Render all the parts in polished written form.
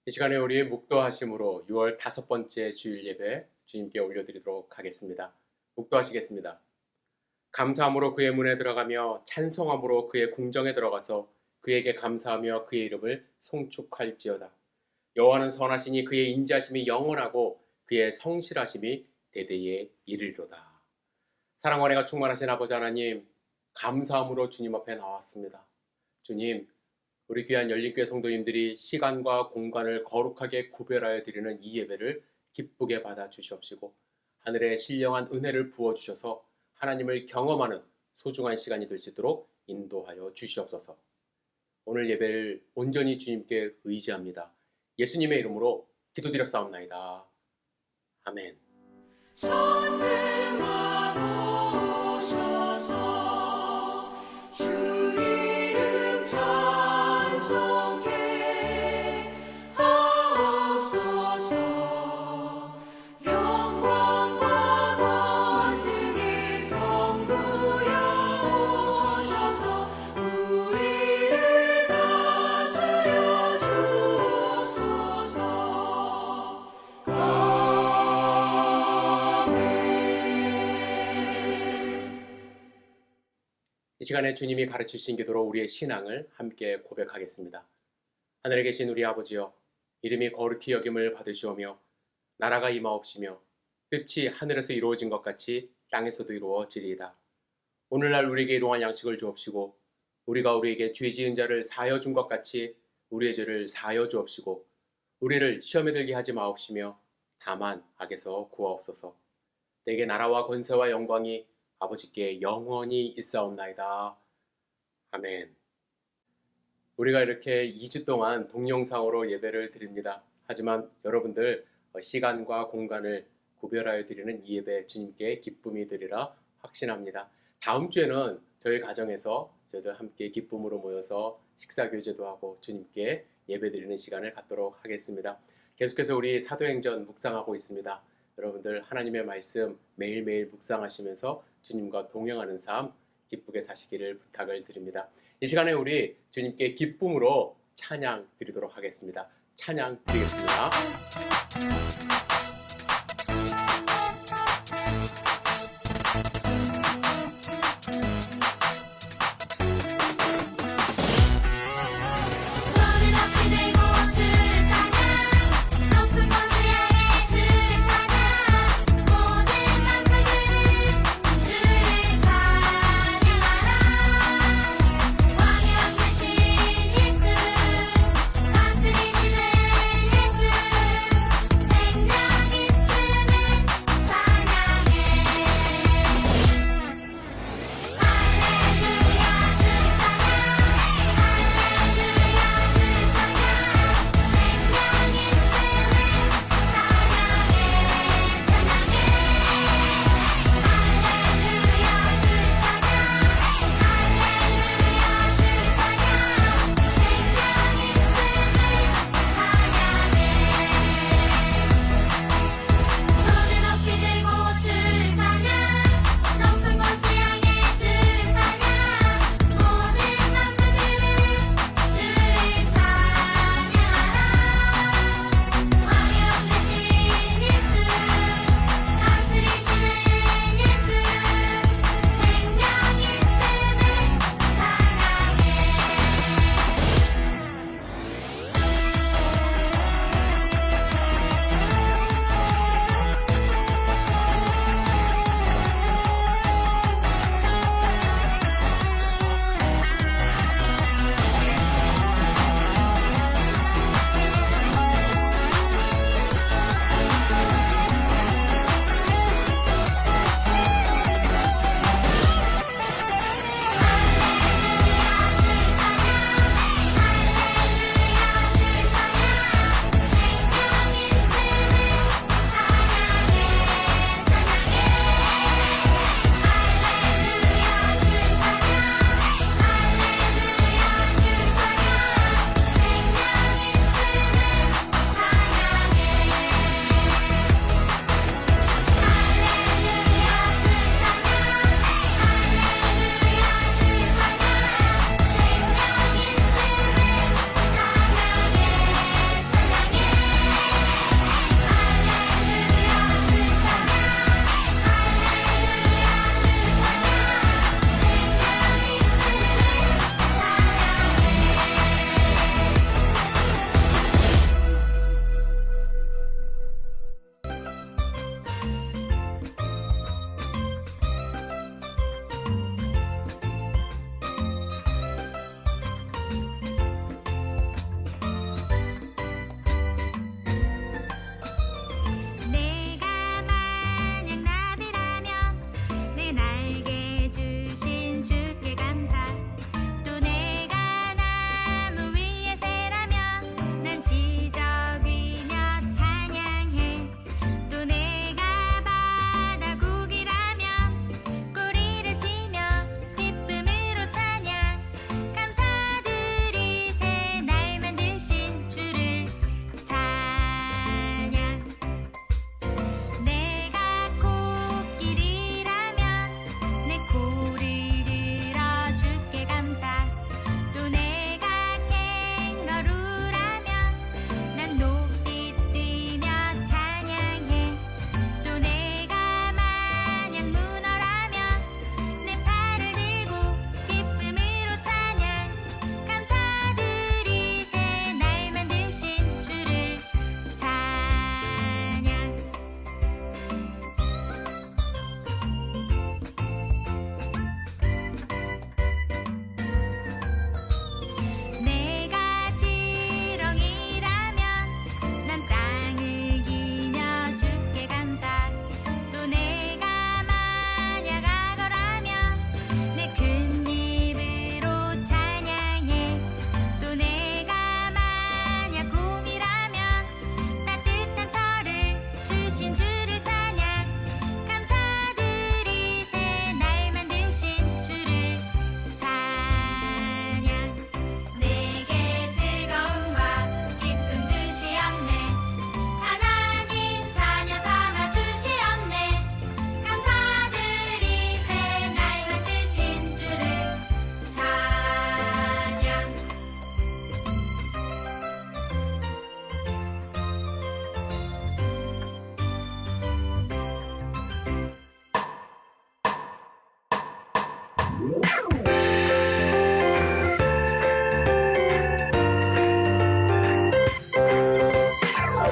이 시간에 우리 묵도하심으로 6월 5번째 주일 예배 주님께 올려드리도록 하겠습니다. 묵도하시겠습니다. 감사함으로 그의 문에 들어가며 찬송함으로 그의 궁정에 들어가서 그에게 감사하며 그의 이름을 송축할지어다. 여호와는 선하시니 그의 인자심이 영원하고 그의 성실하심이 대대에 이르리로다. 사랑과 은혜가 충만하신 아버지 하나님, 감사함으로 주님 앞에 나왔습니다. 주님, 우리 귀한 열린교회 성도님들이 시간과 공간을 거룩하게 구별하여 드리는 이 예배를 기쁘게 받아 주시옵시고 하늘의 신령한 은혜를 부어주셔서 하나님을 경험하는 소중한 시간이 될 수 있도록 인도하여 주시옵소서. 오늘 예배를 온전히 주님께 의지합니다. 예수님의 이름으로 기도드렸사옵나이다. 아멘. 이 시간에 주님이 가르치신 기도로 우리의 신앙을 함께 고백하겠습니다. 하늘에 계신 우리 아버지여, 이름이 거룩히 여김을 받으시오며 나라가 임하옵시며 뜻이 하늘에서 이루어진 것 같이 땅에서도 이루어지리이다. 오늘날 우리에게 일용할 양식을 주옵시고 우리가 우리에게 죄 지은 자를 사하여 준 것 같이 우리의 죄를 사하여 주옵시고 우리를 시험에 들게 하지 마옵시며 다만 악에서 구하옵소서. 내게 나라와 권세와 영광이 아버지께 영원히 있사옵나이다. 아멘. 우리가 이렇게 2주 동안 동영상으로 예배를 드립니다. 하지만 여러분들 시간과 공간을 구별하여 드리는 이 예배 주님께 기쁨이 되리라 확신합니다. 다음 주에는 저희 가정에서 저희들 함께 기쁨으로 모여서 식사교제도 하고 주님께 예배 드리는 시간을 갖도록 하겠습니다. 계속해서 우리 사도행전 묵상하고 있습니다. 여러분들 하나님의 말씀 매일매일 묵상하시면서 주님과 동행하는 삶 기쁘게 사시기를 부탁을 드립니다. 이 시간에 우리 주님께 기쁨으로 찬양 드리도록 하겠습니다. 찬양 드리겠습니다. 예수 생명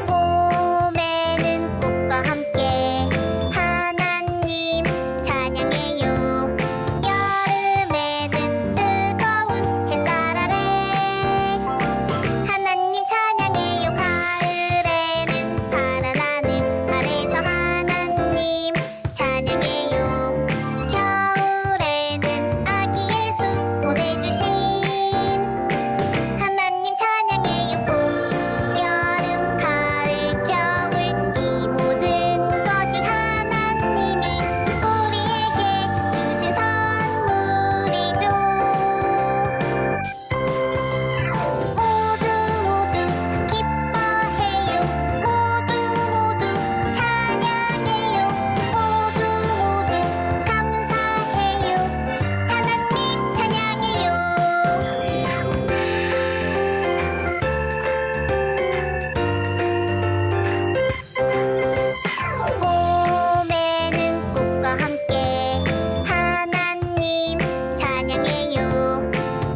봄에는 꽃과 함께 하나님 찬양해요. 여름에는 뜨거운 햇살 아래 하나님 찬양해요. 가을에는 파란 하늘 아래서 하나님 찬양해요. 겨울에는 아기 예수 보내주신 하나님 찬양해요. 봄, 여름, 가을, 겨울 이 모든 것이 하나님이 우리에게 주신 선물이죠. 모두 모두 기뻐해요. 모두 찬양해요. 모두 감사해요. 하나님 찬양해요. 봄에는 꽃과 함께 하나님 찬양해요.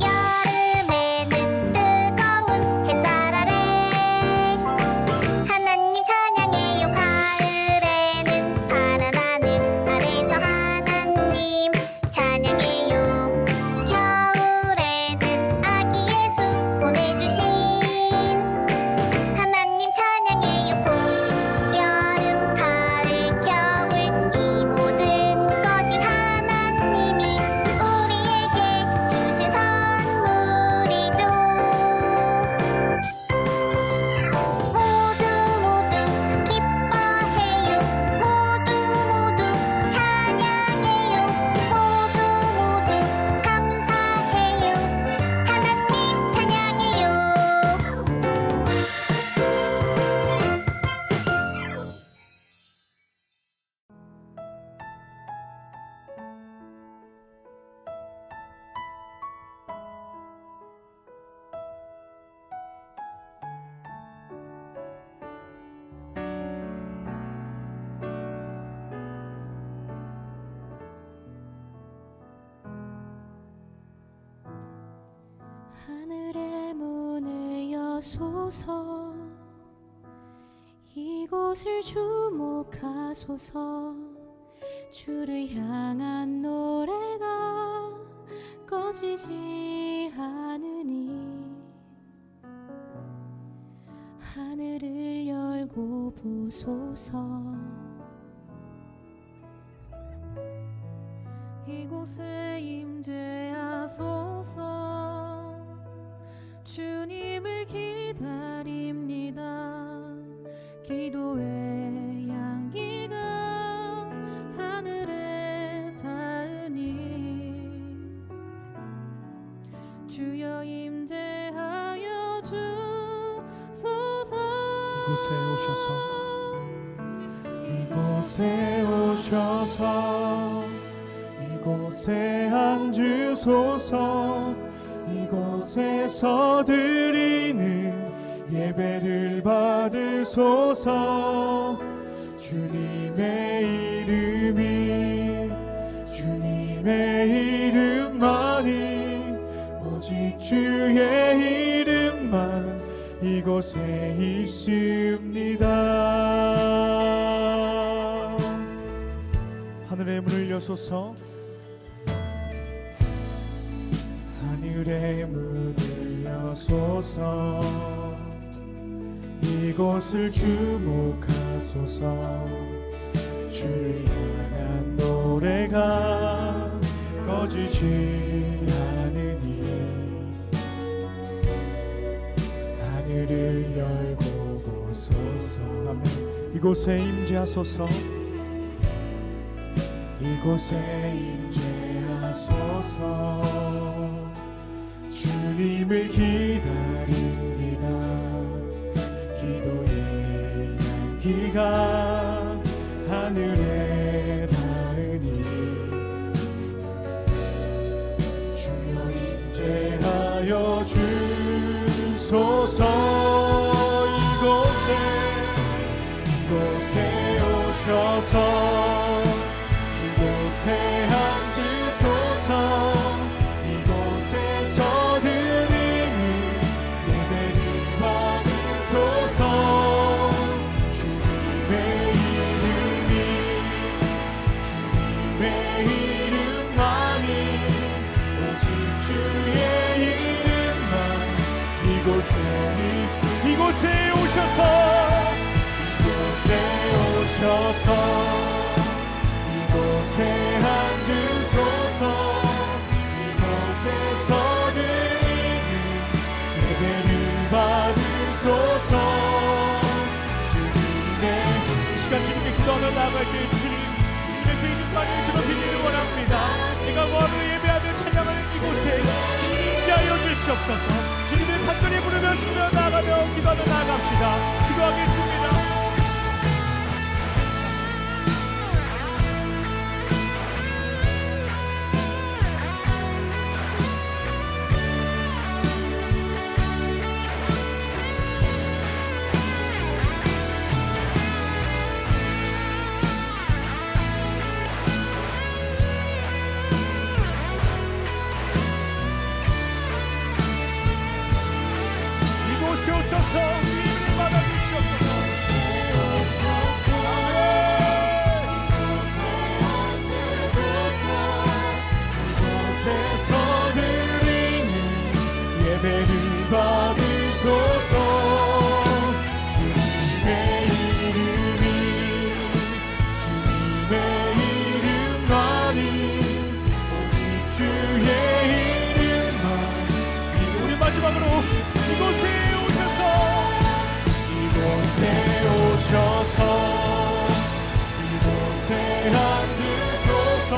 여름에는 뜨거운 햇살 아래 하나님 찬양해요. 가을에는 파란 하늘 아래서 하나님 찬양해요. 겨울에는 아기 예수 보내주신 하나님 찬양해요. 봄, 여름, 가을, 겨울 이 모든 것이 하나님이 우리에게 주신 선물이죠. 모두 기뻐해요. 모두 찬양해요. 모두 감사해요. 하나님 찬양해요. 하늘의 문을 여소서. 이곳을 주목하소서. 주를 향한 노래가 꺼지지 않으니 하늘을 열고 보소서. 이곳에 임재하소서. 주님을 기다립니다. 기도의 향기가 하늘에 닿으니 주여 임재하여 주소서. 이곳에 오셔서 이곳에 앉으소서. 이곳에서 드리는 예배를 받으소서. 주님의 이름만이 오직 주의 이름만 이곳에 있습니다. 하늘의 문을 여소서. 하늘의 문을 여소서. 이곳을 주목하소서. 주를 향한 노래가 꺼지지 않으니 하늘을 열고 보소서. 아멘. 이곳에 임재하소서. 이곳에 임재하소서. 주님을 기다립니다. 기도의 향기가 하늘에 닿으니 주여 임재하여 주소서. 이곳에 오셔서 이곳에 앉으소서. 주의 이름만 이곳에 오셔서 이곳에 앉으소서 이곳에서 드리는 예배를 받으소서 주님의 이 시간 주님께 기도하며 나아갈 때 주님의 그 이름만을 드러내기를 원합니다. 내가 뭐를 예배하며 찬양하는 이곳에 주님 임재하여 주시옵소서. 주님의 간절히 부르며 주며 나아가며 기도하며 나아갑시다. 기도하겠습니다. 이곳에 오셔서 우리를 받아주시옵소서. 이곳에서 드리는 예배를 받으소서. 주님의 이름만이 오직 주의 이름만. 우리 마지막으로 이곳에 오셔서 이곳에 앉으소서.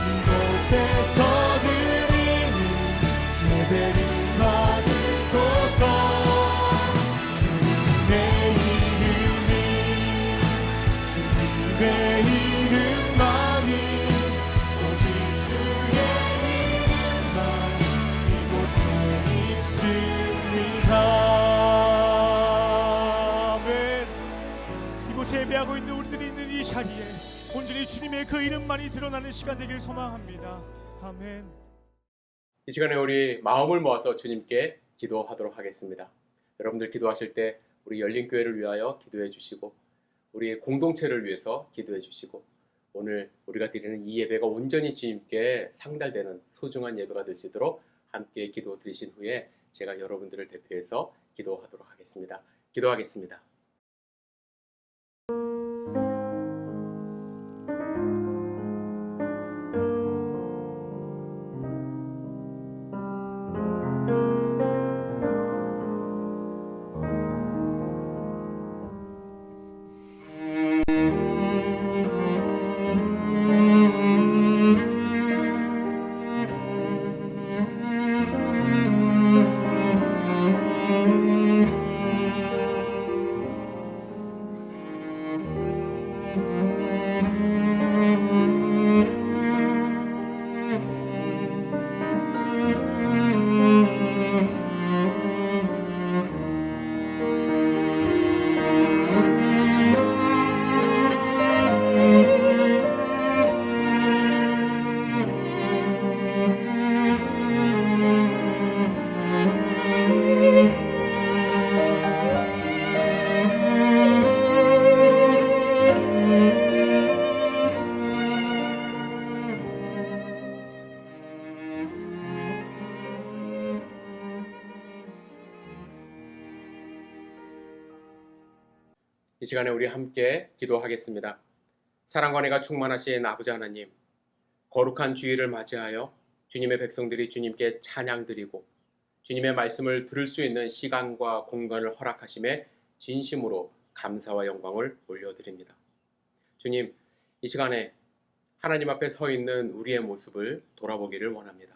이곳에서 드리는 예배를 받으소서. 주님의 이름만이 오직 주의 이름만 이곳에 있습니다. 아멘. 이곳에 예배하고 있는 우리들이 있는 이 자리에 온전히 주님의 그 이름만이 드러나는 시간 되길 소망합니다. 아멘. 이 시간에 우리 마음을 모아서 주님께 기도하도록 하겠습니다. 여러분들 기도하실 때 우리 열린교회를 위하여 기도해 주시고 우리 공동체를 위해서 기도해 주시고 오늘 우리가 드리는 이 예배가 온전히 주님께 상달되는 소중한 예배가 될 수 있도록 함께 기도 드리신 후에 제가 여러분들을 대표해서 기도하도록 하겠습니다. 기도하겠습니다. 이 시간에 우리 함께 기도하겠습니다. 사랑과 은혜가 충만하신 아버지 하나님, 거룩한 주일을 맞이하여 주님의 백성들이 주님께 찬양드리고 주님의 말씀을 들을 수 있는 시간과 공간을 허락하심에 진심으로 감사와 영광을 올려드립니다. 주님, 이 시간에 하나님 앞에 서 있는 우리의 모습을 돌아보기를 원합니다.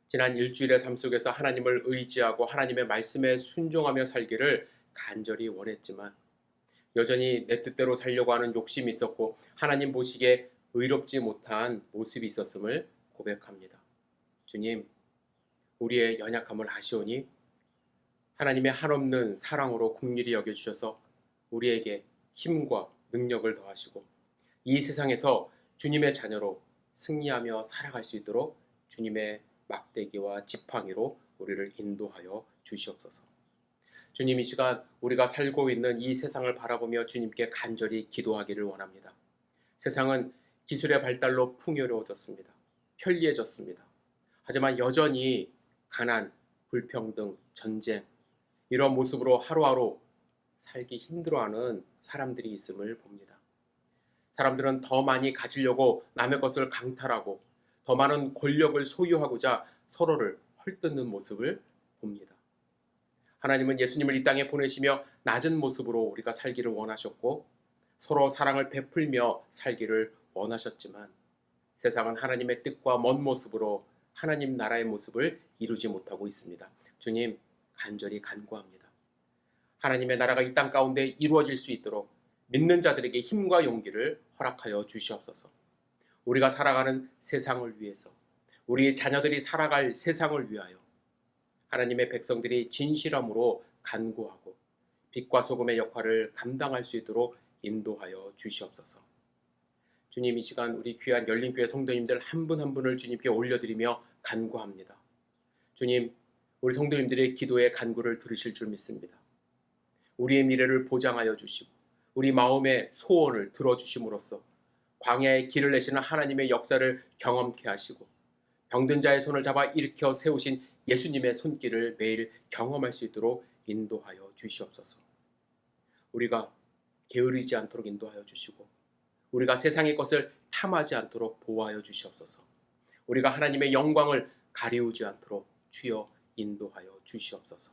지난 일주일의 삶 속에서 하나님을 의지하고 하나님의 말씀에 순종하며 살기를 간절히 원했지만 여전히 내 뜻대로 살려고 하는 욕심이 있었고 하나님 보시기에 의롭지 못한 모습이 있었음을 고백합니다. 주님, 우리의 연약함을 아시오니 하나님의 한없는 사랑으로 긍휼히 여겨주셔서 우리에게 힘과 능력을 더하시고 이 세상에서 주님의 자녀로 승리하며 살아갈 수 있도록 주님의 막대기와 지팡이로 우리를 인도하여 주시옵소서. 주님, 이 시간 우리가 살고 있는 이 세상을 바라보며 주님께 간절히 기도하기를 원합니다. 세상은 기술의 발달로 풍요로워졌습니다. 편리해졌습니다. 하지만 여전히 가난, 불평등, 전쟁 이런 모습으로 하루하루 살기 힘들어하는 사람들이 있음을 봅니다. 사람들은 더 많이 가지려고 남의 것을 강탈하고 더 많은 권력을 소유하고자 서로를 헐뜯는 모습을 봅니다. 하나님은 예수님을 이 땅에 보내시며 낮은 모습으로 우리가 살기를 원하셨고 서로 사랑을 베풀며 살기를 원하셨지만 세상은 하나님의 뜻과 먼 모습으로 하나님 나라의 모습을 이루지 못하고 있습니다. 주님, 간절히 간구합니다. 하나님의 나라가 이 땅 가운데 이루어질 수 있도록 믿는 자들에게 힘과 용기를 허락하여 주시옵소서. 우리가 살아가는 세상을 위해서, 우리 자녀들이 살아갈 세상을 위하여 하나님의 백성들이 진실함으로 간구하고 빛과 소금의 역할을 감당할 수 있도록 인도하여 주시옵소서. 주님, 이 시간 우리 귀한 열린교회 성도님들 한 분 한 분을 주님께 올려드리며 간구합니다. 주님, 우리 성도님들의 기도의 간구를 들으실 줄 믿습니다. 우리의 미래를 보장하여 주시고 우리 마음의 소원을 들어주심으로써 광야의 길을 내시는 하나님의 역사를 경험케 하시고 병든 자의 손을 잡아 일으켜 세우신 예수님의 손길을 매일 경험할 수 있도록 인도하여 주시옵소서. 우리가 게으르지 않도록 인도하여 주시고 우리가 세상의 것을 탐하지 않도록 보호하여 주시옵소서. 우리가 하나님의 영광을 가리우지 않도록 주여 인도하여 주시옵소서.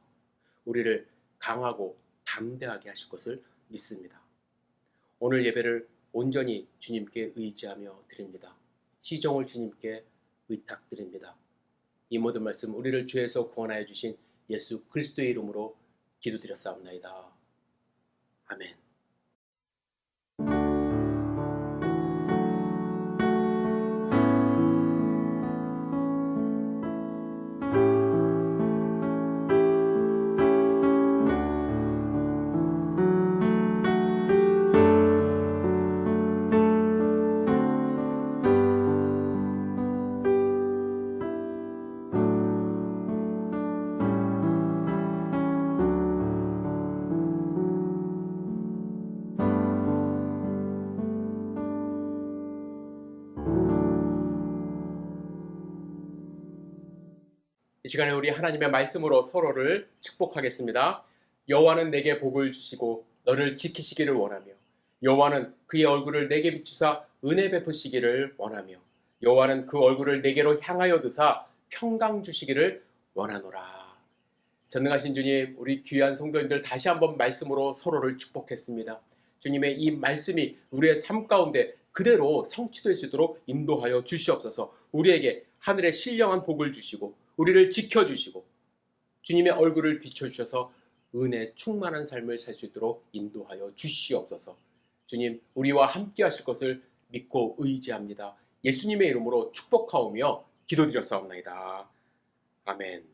우리를 강하고 담대하게 하실 것을 믿습니다. 오늘 예배를 온전히 주님께 의지하며 드립니다. 시종을 주님께 의탁드립니다. 이 모든 말씀 우리를 죄에서 구원하여 주신 예수 그리스도의 이름으로 기도드렸사옵나이다. 아멘. 이 시간에 우리 하나님의 말씀으로 서로를 축복하겠습니다. 여호와는 내게 복을 주시고 너를 지키시기를 원하며 여호와는 그의 얼굴을 내게 비추사 은혜 베푸시기를 원하며 여호와는 그 얼굴을 내게로 향하여 드사 평강 주시기를 원하노라. 전능하신 주님, 우리 귀한 성도님들 다시 한번 말씀으로 서로를 축복했습니다. 주님의 이 말씀이 우리의 삶 가운데 그대로 성취될 수 있도록 인도하여 주시옵소서. 우리에게 하늘의 신령한 복을 주시고 우리를 지켜주시고 주님의 얼굴을 비춰주셔서 은혜 충만한 삶을 살 수 있도록 인도하여 주시옵소서. 주님, 우리와 함께 하실 것을 믿고 의지합니다. 예수님의 이름으로 축복하오며 기도드렸사옵나이다. 아멘.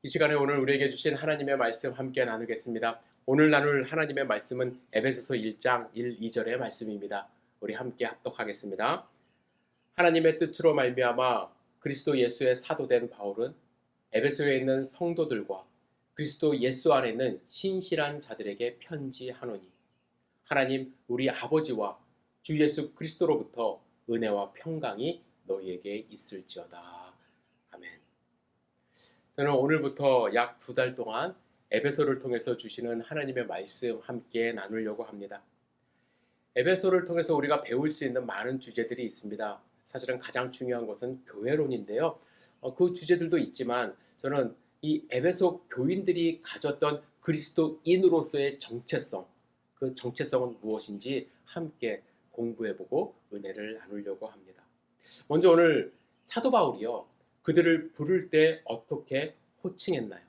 이 시간에 오늘 우리에게 주신 하나님의 말씀 함께 나누겠습니다. 오늘 나눌 하나님의 말씀은 에베소서 1장 1, 2절의 말씀입니다. 우리 함께 합독하겠습니다. 하나님의 뜻으로 말미암아 그리스도 예수의 사도된 바울은 에베소에 있는 성도들과 그리스도 예수 안에 있는 신실한 자들에게 편지하노니 하나님 우리 아버지와 주 예수 그리스도로부터 은혜와 평강이 너희에게 있을지어다. 아멘. 저는 오늘부터 약 2달 동안 에베소를 통해서 주시는 하나님의 말씀 함께 나누려고 합니다. 에베소를 통해서 우리가 배울 수 있는 많은 주제들이 있습니다. 사실은 가장 중요한 것은 교회론인데요. 그 주제들도 있지만 저는 이 에베소 교인들이 가졌던 그리스도인으로서의 정체성, 그 정체성은 무엇인지 함께 공부해보고 은혜를 나누려고 합니다. 먼저 오늘 사도 바울이요, 그들을 부를 때 어떻게 호칭했나요?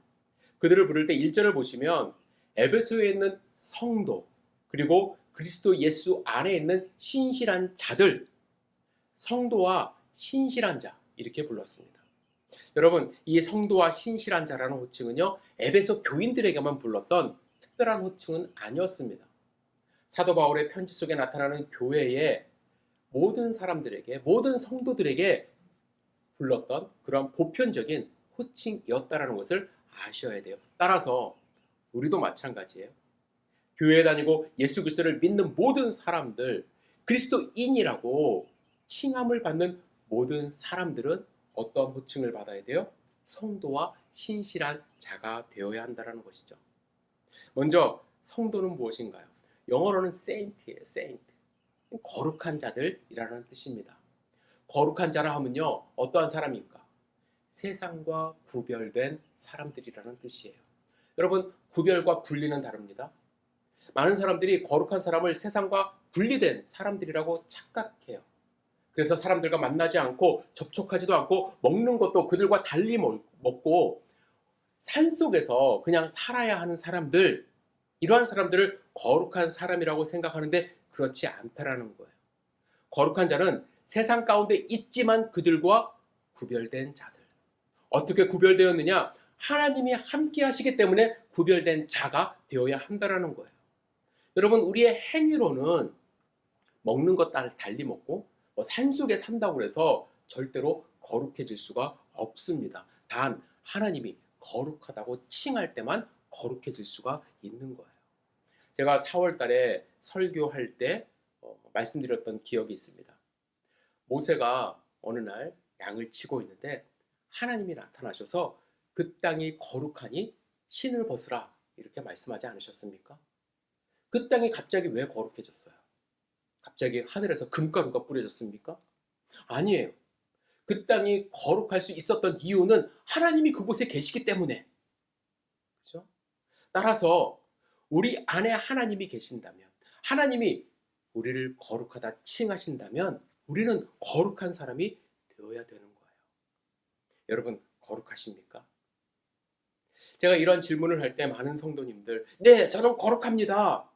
그들을 부를 때 1절을 보시면 에베소에 있는 성도 그리고 그리스도 예수 안에 있는 신실한 자들, 성도와 신실한 자 이렇게 불렀습니다. 여러분, 이 성도와 신실한 자라는 호칭은요, 에베소 교인들에게만 불렀던 특별한 호칭은 아니었습니다. 사도 바울의 편지 속에 나타나는 교회의 모든 사람들에게, 모든 성도들에게 불렀던 그런 보편적인 호칭이었다라는 것을 아셔야 돼요. 따라서 우리도 마찬가지예요. 교회에 다니고 예수 그리스도를 믿는 모든 사람들, 그리스도인이라고 칭함을 받는 모든 사람들은 어떠한 호칭을 받아야 돼요? 성도와 신실한 자가 되어야 한다는 것이죠. 먼저 성도는 무엇인가요? 영어로는 saint예요. saint. 거룩한 자들이라는 뜻입니다. 거룩한 자라 하면요, 어떠한 사람입니까? 세상과 구별된 사람들이라는 뜻이에요. 여러분, 구별과 분리는 다릅니다. 많은 사람들이 거룩한 사람을 세상과 분리된 사람들이라고 착각해요. 그래서 사람들과 만나지 않고 접촉하지도 않고 먹는 것도 그들과 달리 먹고 산속에서 그냥 살아야 하는 사람들, 이러한 사람들을 거룩한 사람이라고 생각하는데 그렇지 않다라는 거예요. 거룩한 자는 세상 가운데 있지만 그들과 구별된 자들. 어떻게 구별되었느냐? 하나님이 함께 하시기 때문에 구별된 자가 되어야 한다라는 거예요. 여러분, 우리의 행위로는 먹는 것 달리 먹고 산속에 산다고 해서 절대로 거룩해질 수가 없습니다. 단 하나님이 거룩하다고 칭할 때만 거룩해질 수가 있는 거예요. 제가 4월 달에 설교할 때 말씀드렸던 기억이 있습니다. 모세가 어느 날 양을 치고 있는데 하나님이 나타나셔서 그 땅이 거룩하니 신을 벗으라 이렇게 말씀하지 않으셨습니까? 그 땅이 갑자기 왜 거룩해졌어요? 갑자기 하늘에서 금가루가 뿌려졌습니까? 아니에요. 그 땅이 거룩할 수 있었던 이유는 하나님이 그곳에 계시기 때문에. 그렇죠? 따라서 우리 안에 하나님이 계신다면, 하나님이 우리를 거룩하다 칭하신다면 우리는 거룩한 사람이 되어야 되는 거예요. 여러분, 거룩하십니까? 제가 이런 질문을 할 때 많은 성도님들, 네, 저는 거룩합니다,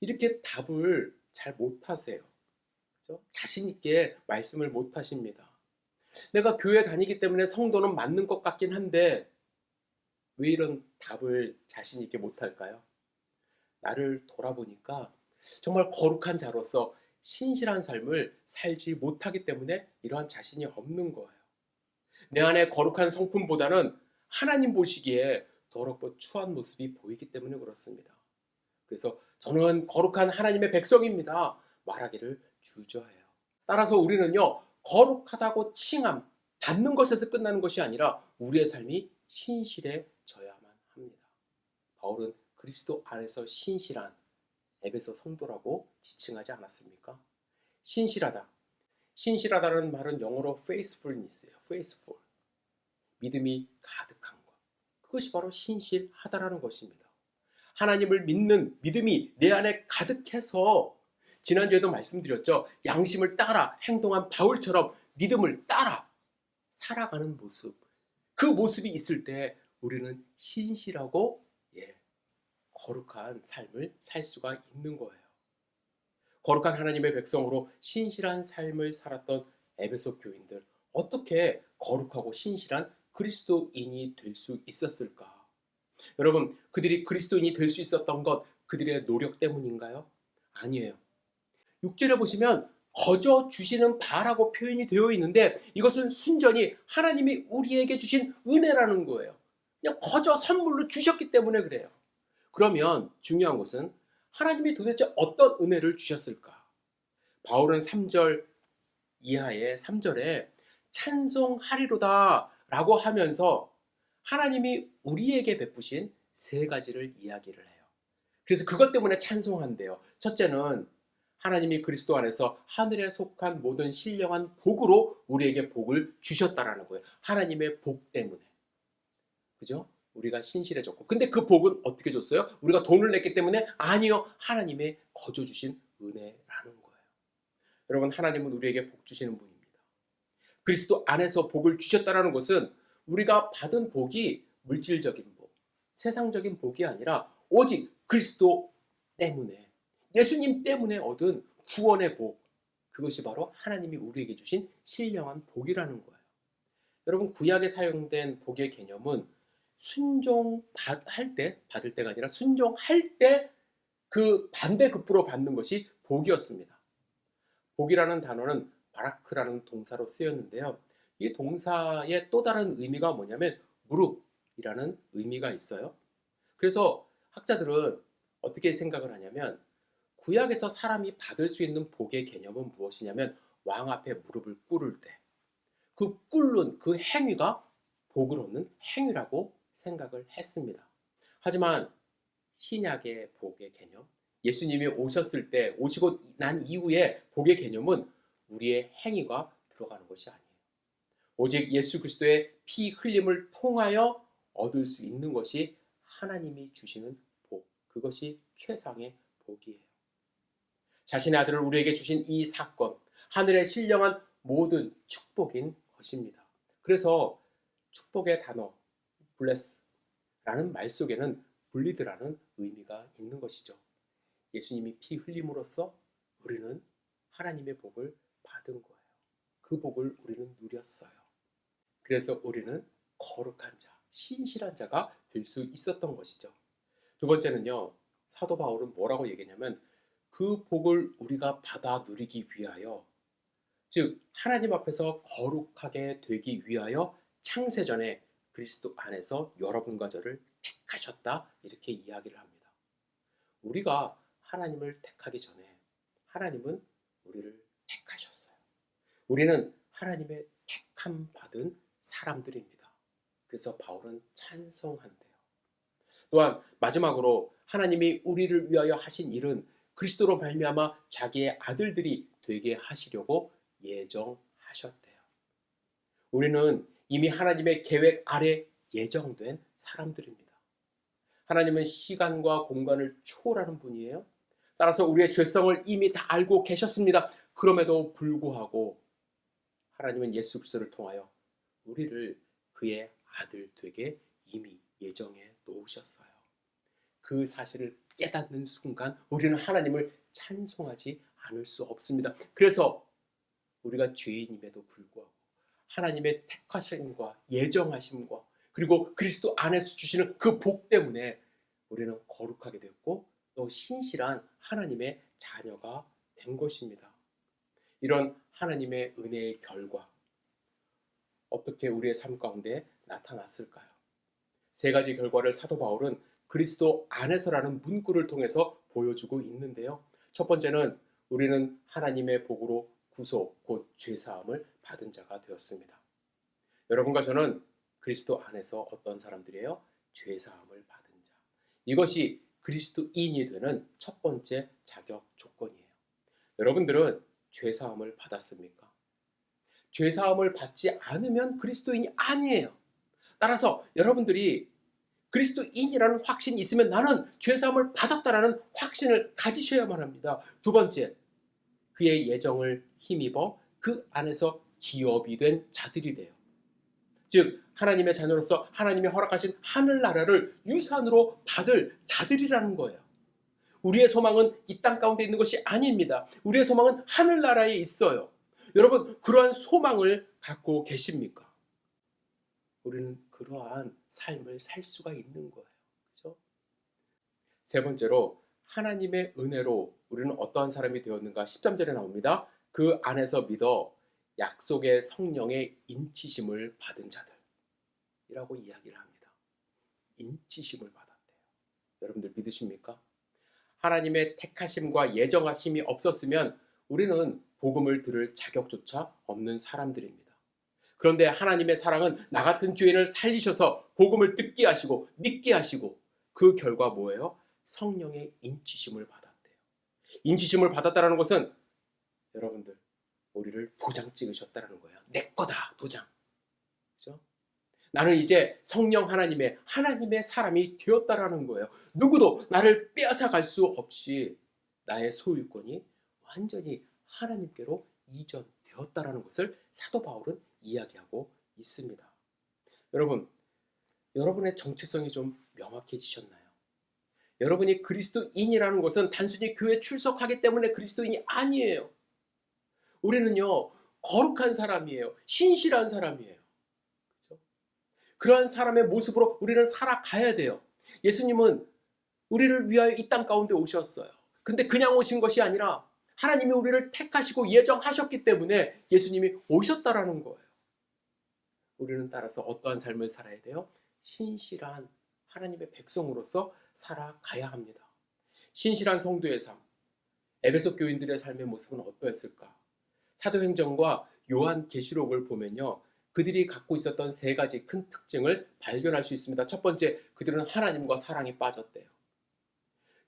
이렇게 답을 잘 못하세요. 그렇죠? 자신 있게 말씀을 못하십니다. 내가 교회 다니기 때문에 성도는 맞는 것 같긴 한데 왜 이런 답을 자신 있게 못할까요? 나를 돌아보니까 정말 거룩한 자로서 신실한 삶을 살지 못하기 때문에 이러한 자신이 없는 거예요. 내 안에 거룩한 성품보다는 하나님 보시기에 더럽고 추한 모습이 보이기 때문에 그렇습니다. 그래서 저는 거룩한 하나님의 백성입니다 말하기를 주저해요. 따라서 우리는요, 거룩하다고 칭함 받는 것에서 끝나는 것이 아니라 우리의 삶이 신실해져야만 합니다. 바울은 그리스도 안에서 신실한 에베소 성도라고 지칭하지 않았습니까? 신실하다. 신실하다는 말은 영어로 faithfulness예요. faithful. 믿음이 가득한 것. 그것이 바로 신실하다라는 것입니다. 하나님을 믿는 믿음이 내 안에 가득해서, 지난주에도 말씀드렸죠. 양심을 따라 행동한 바울처럼 믿음을 따라 살아가는 모습. 그 모습이 있을 때 우리는 신실하고 거룩한 삶을 살 수가 있는 거예요. 거룩한 하나님의 백성으로 신실한 삶을 살았던 에베소 교인들, 어떻게 거룩하고 신실한 그리스도인이 될 수 있었을까? 여러분, 그들이 그리스도인이 될 수 있었던 것 그들의 노력 때문인가요? 아니에요. 6절에 보시면 거저 주시는 바라고 표현이 되어 있는데 이것은 순전히 하나님이 우리에게 주신 은혜라는 거예요. 그냥 거저 선물로 주셨기 때문에 그래요. 그러면 중요한 것은 하나님이 도대체 어떤 은혜를 주셨을까? 바울은 3절 이하의 3절에 찬송하리로다 라고 하면서 하나님이 우리에게 베푸신 3가지를 이야기를 해요. 그래서 그것 때문에 찬송한대요. 첫째는 하나님이 그리스도 안에서 하늘에 속한 모든 신령한 복으로 우리에게 복을 주셨다라는 거예요. 하나님의 복 때문에. 그죠? 우리가 신실해졌고. 근데 그 복은 어떻게 줬어요? 우리가 돈을 냈기 때문에? 아니요. 하나님의 거저 주신 은혜라는 거예요. 여러분, 하나님은 우리에게 복 주시는 분입니다. 그리스도 안에서 복을 주셨다라는 것은 우리가 받은 복이 물질적인 복, 세상적인 복이 아니라 오직 그리스도 때문에, 예수님 때문에 얻은 구원의 복, 그것이 바로 하나님이 우리에게 주신 신령한 복이라는 거예요. 여러분, 구약에 사용된 복의 개념은 순종할 때, 받을 때가 아니라 순종할 때 그 반대급부로 받는 것이 복이었습니다. 복이라는 단어는 바라크라는 동사로 쓰였는데요. 이 동사의 또 다른 의미가 뭐냐면 무릎이라는 의미가 있어요. 그래서 학자들은 어떻게 생각을 하냐면 구약에서 사람이 받을 수 있는 복의 개념은 무엇이냐면 왕 앞에 무릎을 꿇을 때, 그 꿇는 그 행위가 복을 얻는 행위라고 생각을 했습니다. 하지만 신약의 복의 개념, 예수님이 오셨을 때, 오시고 난 이후에 복의 개념은 우리의 행위가 들어가는 것이 아니에요. 오직 예수 그리스도의 피 흘림을 통하여 얻을 수 있는 것이 하나님이 주시는 복, 그것이 최상의 복이에요. 자신의 아들을 우리에게 주신 이 사건, 하늘에 신령한 모든 축복인 것입니다. 그래서 축복의 단어 bless라는 말 속에는 분리드라는 의미가 있는 것이죠. 예수님이 피 흘림으로써 우리는 하나님의 복을 받은 거예요. 그 복을 우리는 누렸어요. 그래서 우리는 거룩한 자, 신실한 자가 될 수 있었던 것이죠. 두 번째는요, 사도 바울은 뭐라고 얘기했냐면 그 복을 우리가 받아 누리기 위하여, 즉 하나님 앞에서 거룩하게 되기 위하여 창세전에 그리스도 안에서 여러분과 저를 택하셨다, 이렇게 이야기를 합니다. 우리가 하나님을 택하기 전에 하나님은 우리를 택하셨어요. 우리는 하나님의 택함 받은 사람들입니다. 그래서 바울은 찬송한대요. 또한 마지막으로 하나님이 우리를 위하여 하신 일은 그리스도로 말미암아 자기의 아들들이 되게 하시려고 예정하셨대요. 우리는 이미 하나님의 계획 아래 예정된 사람들입니다. 하나님은 시간과 공간을 초월하는 분이에요. 따라서 우리의 죄성을 이미 다 알고 계셨습니다. 그럼에도 불구하고 하나님은 예수 그리스도를 통하여 우리를 그의 아들 되게 이미 예정해 놓으셨어요. 그 사실을 깨닫는 순간 우리는 하나님을 찬송하지 않을 수 없습니다. 그래서 우리가 죄인임에도 불구하고 하나님의 택하심과 예정하심과 그리고 그리스도 안에서 주시는 그 복 때문에 우리는 거룩하게 되었고 또 신실한 하나님의 자녀가 된 것입니다. 이런 하나님의 은혜의 결과 어떻게 우리의 삶 가운데 나타났을까요? 세 가지 결과를 사도 바울은 그리스도 안에서라는 문구를 통해서 보여주고 있는데요. 첫 번째는 우리는 하나님의 복으로 구속, 곧 죄사함을 받은 자가 되었습니다. 여러분과 저는 그리스도 안에서 어떤 사람들이에요? 죄사함을 받은 자. 이것이 그리스도인이 되는 첫 번째 자격 조건이에요. 여러분들은 죄사함을 받았습니까? 죄사함을 받지 않으면 그리스도인이 아니에요. 따라서 여러분들이 그리스도인이라는 확신이 있으면 나는 죄사함을 받았다라는 확신을 가지셔야만 합니다. 두 번째, 그의 예정을 힘입어 그 안에서 기업이 된 자들이 돼요. 즉 하나님의 자녀로서 하나님이 허락하신 하늘나라를 유산으로 받을 자들이라는 거예요. 우리의 소망은 이 땅 가운데 있는 것이 아닙니다. 우리의 소망은 하늘나라에 있어요. 여러분, 그러한 소망을 갖고 계십니까? 우리는 그러한 삶을 살 수가 있는 거예요. 그렇죠? 세 번째로 하나님의 은혜로 우리는 어떠한 사람이 되었는가? 13절에 나옵니다. 그 안에서 믿어 약속의 성령의 인치심을 받은 자들이라고 이야기를 합니다. 인치심을 받았대요. 여러분들 믿으십니까? 하나님의 택하심과 예정하심이 없었으면 우리는 복음을 들을 자격조차 없는 사람들입니다. 그런데 하나님의 사랑은 나 같은 죄인을 살리셔서 복음을 듣게 하시고 믿게 하시고 그 결과 뭐예요? 성령의 인치심을 받았대요. 인치심을 받았다는 것은 여러분들 우리를 도장 찍으셨다는 거예요. 내 거다 도장. 그렇죠? 나는 이제 성령 하나님의 사람이 되었다라는 거예요. 누구도 나를 빼앗아갈 수 없이 나의 소유권이 완전히 하나님께로 이전되었다라는 것을 사도 바울은 이야기하고 있습니다. 여러분, 여러분의 정체성이 좀 명확해지셨나요? 여러분이 그리스도인이라는 것은 단순히 교회 출석하기 때문에 그리스도인이 아니에요. 우리는요, 거룩한 사람이에요. 신실한 사람이에요. 그렇죠? 그러한 사람의 모습으로 우리는 살아가야 돼요. 예수님은 우리를 위하여 이 땅 가운데 오셨어요. 근데 그냥 오신 것이 아니라 하나님이 우리를 택하시고 예정하셨기 때문에 예수님이 오셨다라는 거예요. 우리는 따라서 어떠한 삶을 살아야 돼요? 신실한 하나님의 백성으로서 살아가야 합니다. 신실한 성도의 삶, 에베소 교인들의 삶의 모습은 어떠했을까? 사도행전과 요한계시록을 보면요. 그들이 갖고 있었던 세 가지 큰 특징을 발견할 수 있습니다. 첫 번째, 그들은 하나님과 사랑에 빠졌대요.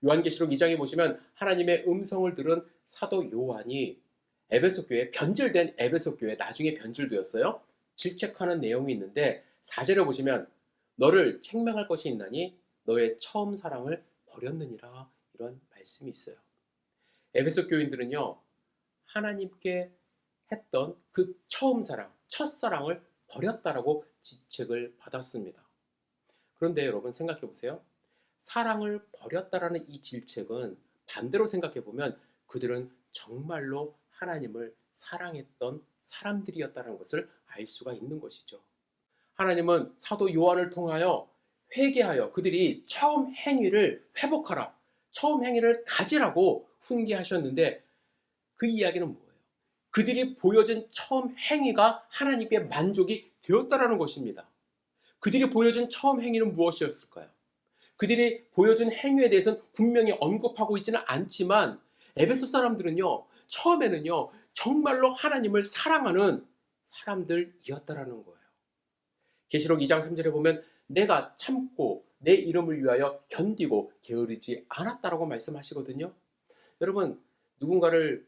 요한계시록 2장에 보시면 하나님의 음성을 들은 사도 요한이 에베소 교회, 변질된 에베소 교회, 나중에 변질되었어요. 질책하는 내용이 있는데 4절에 보시면 너를 책망할 것이 있나니 너의 처음 사랑을 버렸느니라, 이런 말씀이 있어요. 에베소 교인들은요, 하나님께 했던 그 처음 사랑, 첫사랑을 버렸다라고 지책을 받았습니다. 그런데 여러분 생각해 보세요. 사랑을 버렸다라는 이 질책은 반대로 생각해 보면 그들은 정말로 하나님을 사랑했던 사람들이었다는 것을 알 수가 있는 것이죠. 하나님은 사도 요한을 통하여 회개하여 그들이 처음 행위를 회복하라, 처음 행위를 가지라고 훈계하셨는데 그 이야기는 뭐예요? 그들이 보여준 처음 행위가 하나님께 만족이 되었다라는 것입니다. 그들이 보여준 처음 행위는 무엇이었을까요? 그들이 보여준 행위에 대해서는 분명히 언급하고 있지는 않지만 에베소 사람들은요, 처음에는요, 정말로 하나님을 사랑하는 사람들이었다라는 거예요. 계시록 2장 3절에 보면 내가 참고 내 이름을 위하여 견디고 게으르지 않았다라고 말씀하시거든요. 여러분, 누군가를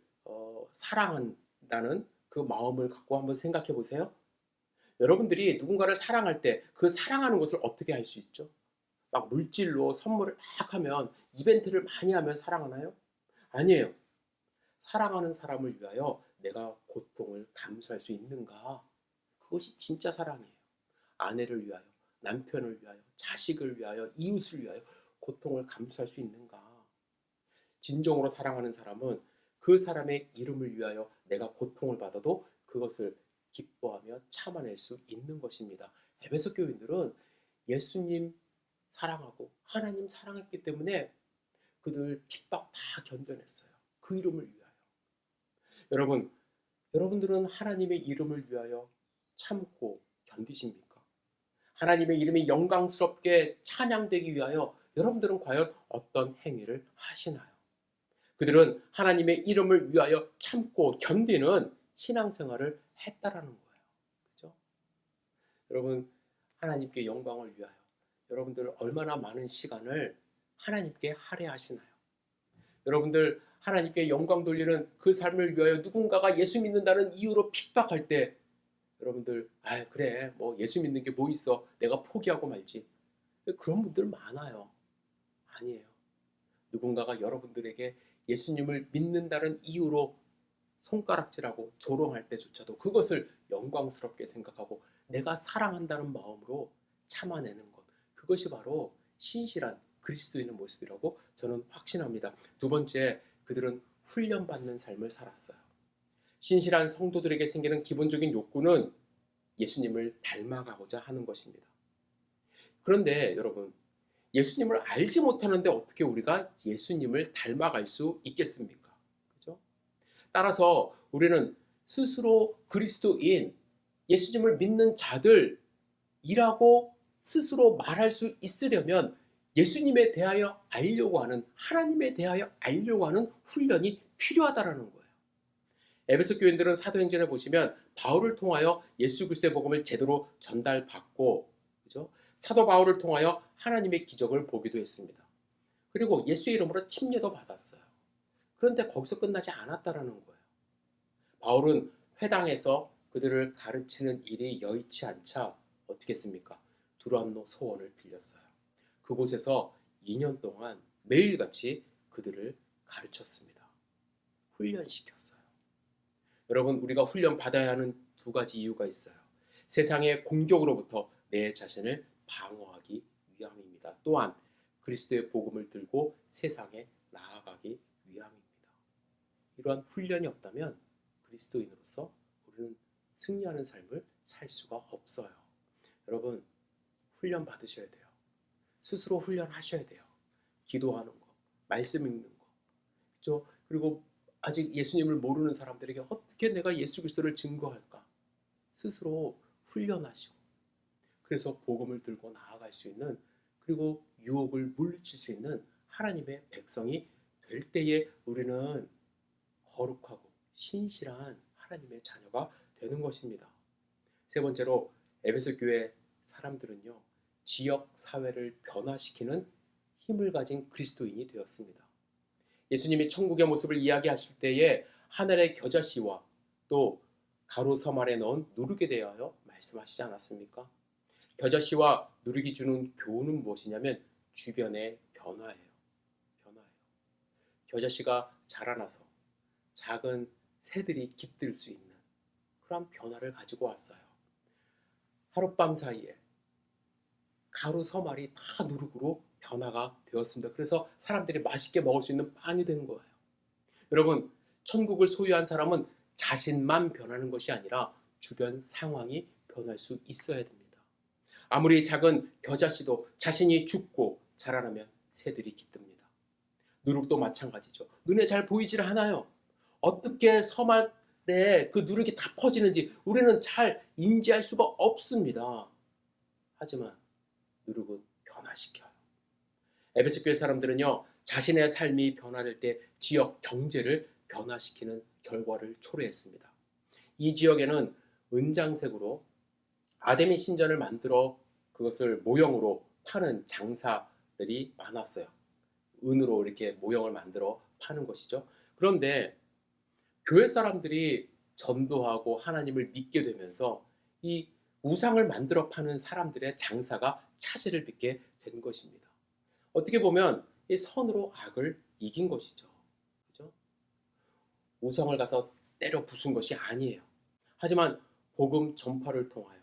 사랑한다는 그 마음을 갖고 한번 생각해 보세요. 여러분들이 누군가를 사랑할 때 그 사랑하는 것을 어떻게 할 수 있죠? 막 물질로 선물을 막 하면, 이벤트를 많이 하면 사랑하나요? 아니에요. 사랑하는 사람을 위하여 내가 고통을 감수할 수 있는가? 그것이 진짜 사랑이에요. 아내를 위하여, 남편을 위하여, 자식을 위하여, 이웃을 위하여 고통을 감수할 수 있는가? 진정으로 사랑하는 사람은 그 사람의 이름을 위하여 내가 고통을 받아도 그것을 기뻐하며 참아낼 수 있는 것입니다. 에베소 교인들은 예수님 사랑하고 하나님 사랑했기 때문에 그들 핍박 다 견뎌냈어요. 그 이름을 위하여. 여러분들은 하나님의 이름을 위하여 참고 견디십니까? 하나님의 이름이 영광스럽게 찬양되기 위하여 여러분들은 과연 어떤 행위를 하시나요? 그들은 하나님의 이름을 위하여 참고 견디는 신앙생활을 했다라는 거예요. 그렇죠? 여러분, 하나님께 영광을 위하여 여러분들 얼마나 많은 시간을 하나님께 할애하시나요? 여러분들 하나님께 영광 돌리는 그 삶을 위하여 누군가가 예수 믿는다는 이유로 핍박할 때 여러분들 그래 뭐 예수 믿는 게 뭐 있어, 내가 포기하고 말지, 그런 분들 많아요. 아니에요. 누군가가 여러분들에게 예수님을 믿는다는 이유로 손가락질하고 조롱할 때조차도 그것을 영광스럽게 생각하고 내가 사랑한다는 마음으로 참아내는 것, 그것이 바로 신실한 그리스도인의 모습이라고 저는 확신합니다. 두 번째, 그들은 훈련받는 삶을 살았어요. 신실한 성도들에게 생기는 기본적인 욕구는 예수님을 닮아가고자 하는 것입니다. 그런데 여러분, 예수님을 알지 못하는데 어떻게 우리가 예수님을 닮아갈 수 있겠습니까? 그죠? 따라서 우리는 스스로 그리스도인, 예수님을 믿는 자들이라고 스스로 말할 수 있으려면 예수님에 대하여 알려고 하는, 하나님에 대하여 알려고 하는 훈련이 필요하다라는 거예요. 에베소 교인들은 사도행전에 보시면 바울을 통하여 예수 그리스도의 복음을 제대로 전달받고, 그죠? 사도 바울을 통하여 하나님의 기적을 보기도 했습니다. 그리고 예수의 이름으로 침례도 받았어요. 그런데 거기서 끝나지 않았다라는 거예요. 바울은 회당에서 그들을 가르치는 일이 여의치 않자 어떻게 했습니까? 두란노 소원을 빌렸어요. 그곳에서 2년 동안 매일같이 그들을 가르쳤습니다. 훈련시켰어요. 여러분, 우리가 훈련 받아야 하는 두 가지 이유가 있어요. 세상의 공격으로부터 내 자신을 방어하기 위함입니다. 또한 그리스도의 복음을 들고 세상에 나아가기 위함입니다. 이러한 훈련이 없다면 그리스도인으로서 우리는 승리하는 삶을 살 수가 없어요. 여러분, 훈련 받으셔야 돼요. 스스로 훈련하셔야 돼요. 기도하는 거, 말씀 읽는 거, 그렇죠? 그리고 아직 예수님을 모르는 사람들에게 어떻게 내가 예수 그리스도를 증거할까? 스스로 훈련하시고, 그래서 복음을 들고 나아갈 수 있는, 그리고 유혹을 물리칠 수 있는 하나님의 백성이 될 때에 우리는 거룩하고 신실한 하나님의 자녀가 되는 것입니다. 세 번째로 에베소 교회 사람들은요, 지역 사회를 변화시키는 힘을 가진 그리스도인이 되었습니다. 예수님이 천국의 모습을 이야기하실 때에 하늘의 겨자씨와 또 가로 섬 아래 넣은 누룩에 대하여 말씀하시지 않았습니까? 겨자씨와 누룩이 주는 교훈은 무엇이냐면 주변의 변화예요. 겨자씨가 자라나서 작은 새들이 깃들 수 있는 그런 변화를 가지고 왔어요. 하룻밤 사이에 가루 서말이 다 누룩으로 변화가 되었습니다. 그래서 사람들이 맛있게 먹을 수 있는 빵이 된 거예요. 여러분, 천국을 소유한 사람은 자신만 변하는 것이 아니라 주변 상황이 변할 수 있어야 됩니다. 아무리 작은 겨자씨도 자신이 죽고 자라나면 새들이 깃듭니다. 누룩도 마찬가지죠. 눈에 잘 보이질 않아요. 어떻게 섬알에 그 누룩이 다 퍼지는지 우리는 잘 인지할 수가 없습니다. 하지만 누룩은 변화시켜요. 에베소 교회 사람들은요, 자신의 삶이 변화될 때 지역 경제를 변화시키는 결과를 초래했습니다. 이 지역에는 은장색으로 아데미 신전을 만들어 그것을 모형으로 파는 장사들이 많았어요. 은으로 이렇게 모형을 만들어 파는 것이죠. 그런데 교회 사람들이 전도하고 하나님을 믿게 되면서 이 우상을 만들어 파는 사람들의 장사가 차질을 빚게 된 것입니다. 어떻게 보면 이 선으로 악을 이긴 것이죠. 그죠? 우상을 가서 때려 부순 것이 아니에요. 하지만 복음 전파를 통하여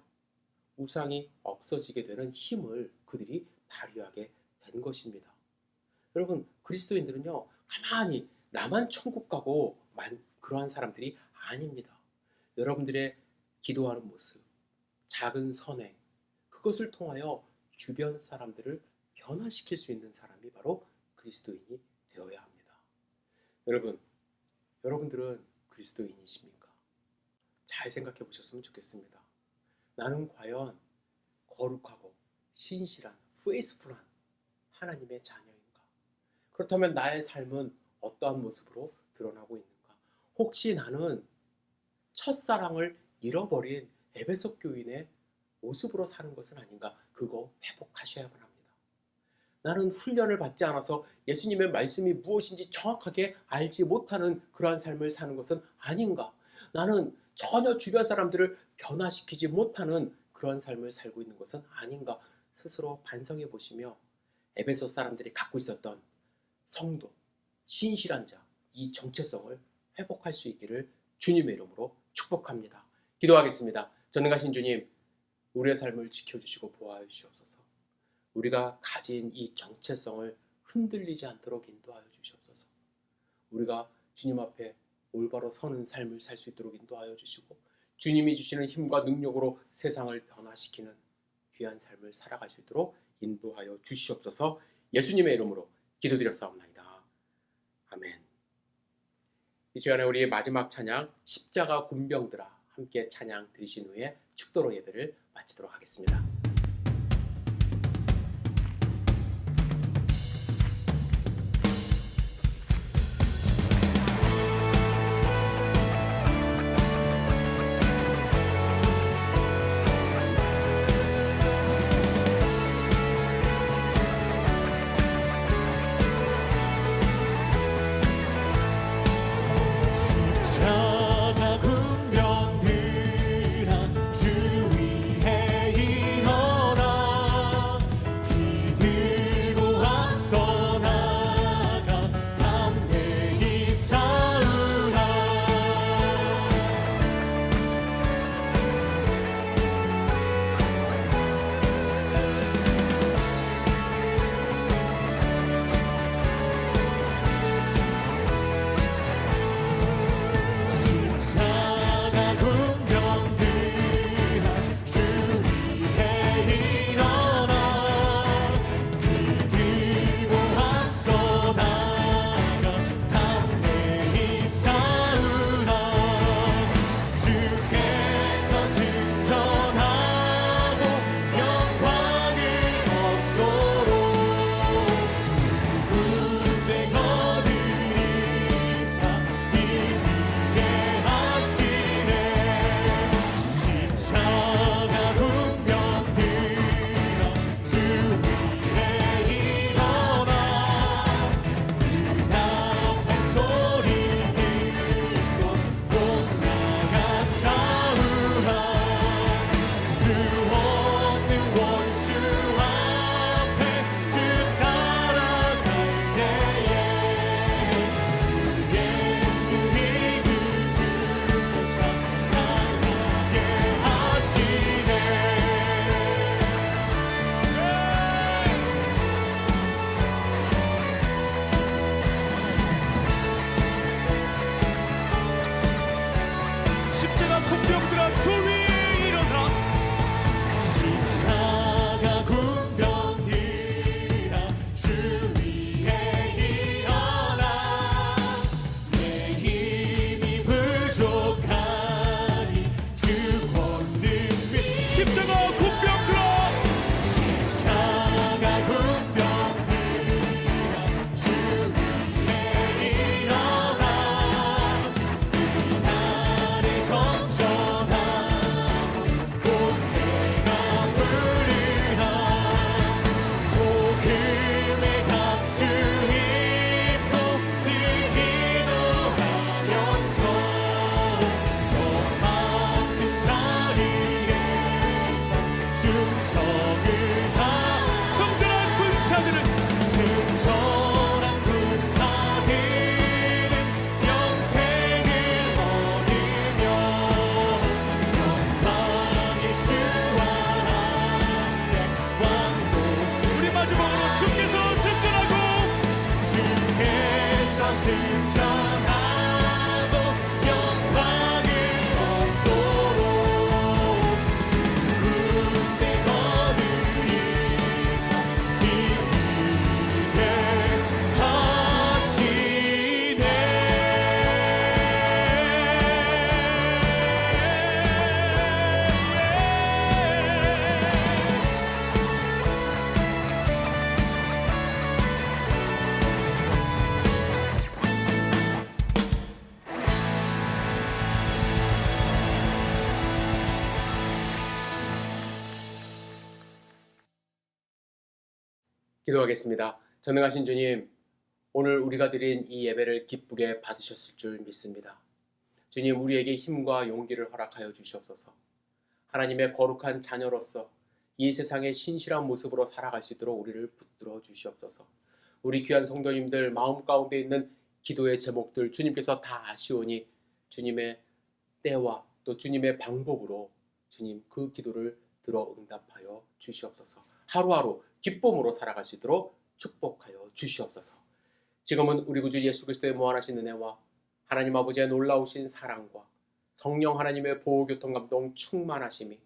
우상이 없어지게 되는 힘을 그들이 발휘하게 된 것입니다. 여러분, 그리스도인들은요, 가만히 나만 천국 가고 그러한 사람들이 아닙니다. 여러분들의 기도하는 모습, 작은 선행, 그것을 통하여 주변 사람들을 변화시킬 수 있는 사람이 바로 그리스도인이 되어야 합니다. 여러분, 여러분들은 그리스도인이십니까? 잘 생각해 보셨으면 좋겠습니다. 나는 과연 거룩하고 신실한, 페이스풀한 하나님의 자녀인가? 그렇다면 나의 삶은 어떠한 모습으로 드러나고 있는가? 혹시 나는 첫사랑을 잃어버린 에베소 교인의 모습으로 사는 것은 아닌가? 그거 회복하셔야만 합니다. 나는 훈련을 받지 않아서 예수님의 말씀이 무엇인지 정확하게 알지 못하는 그러한 삶을 사는 것은 아닌가? 나는 전혀 주변 사람들을 변화시키지 못하는 그런 삶을 살고 있는 것은 아닌가? 스스로 반성해 보시며 에베소 사람들이 갖고 있었던 성도, 신실한 자, 이 정체성을 회복할 수 있기를 주님의 이름으로 축복합니다. 기도하겠습니다. 전능하신 주님, 우리의 삶을 지켜주시고 보호하여 주시옵소서. 우리가 가진 이 정체성을 흔들리지 않도록 인도하여 주시옵소서. 우리가 주님 앞에 올바로 서는 삶을 살 수 있도록 인도하여 주시고, 주님이 주시는 힘과 능력으로 세상을 변화시키는 귀한 삶을 살아갈 수 있도록 인도하여 주시옵소서. 예수님의 이름으로 기도드렸사옵나이다. 아멘. 이 시간에 우리의 마지막 찬양 십자가 군병들아 함께 찬양 드리신 후에 축도로 예배를 마치도록 하겠습니다. 십자가 군병들아 주 위에 일어서라. 주 없는 원수 앞에 주 따라갈 때에 주 예수 이름 주께서 강하게 하시네. 십자가 군병들아 주 위에 일어나. 십자가 군병들아 주 위에 일어나. 내 힘이 부족하니 주 권능 위. 십자가 군병들아. 십자가 군병들아 주 위에 일어나. 나를 전전하고 본내가 부르라. 복음의 감추 입고 늘 기도하면서 너 맡은 자리에서 충성을 다. 성전한 군사들은 영생을 얻으며 영광의 주와 함께 왕도. 우리 마지막으로 주께서 승전하고 영광을 얻도록 군대 거두리사 이기게 하시네. 기도하겠습니다. 전능하신 주님, 오늘 우리가 드린 이 예배를 기쁘게 받으셨을 줄 믿습니다. 주님, 우리에게 힘과 용기를 허락하여 주시옵소서. 하나님의 거룩한 자녀로서 이 세상의 신실한 모습으로 살아갈 수 있도록 우리를 붙들어 주시옵소서. 우리 귀한 성도님들 마음 가운데 있는 기도의 제목들 주님께서 다 아시오니 주님의 때와 또 주님의 방법으로 주님 그 기도를 들어 응답하여 주시옵소서. 하루하루 기쁨으로 살아갈 수 있도록 축복하여 주시옵소서. 지금은 우리 구주 예수 그리스도의 무한하신 은혜와 하나님 아버지의 놀라우신 사랑과 성령 하나님의 보호교통 감동 충만하심이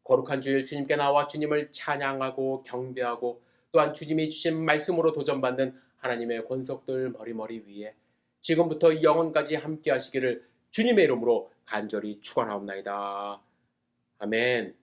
거룩한 주일 주님께 나와 주님을 찬양하고 경배하고 또한 주님이 주신 말씀으로 도전받는 하나님의 권속들 머리머리 위에 지금부터 영원까지 함께 하시기를 주님의 이름으로 간절히 축원하옵나이다. 아멘.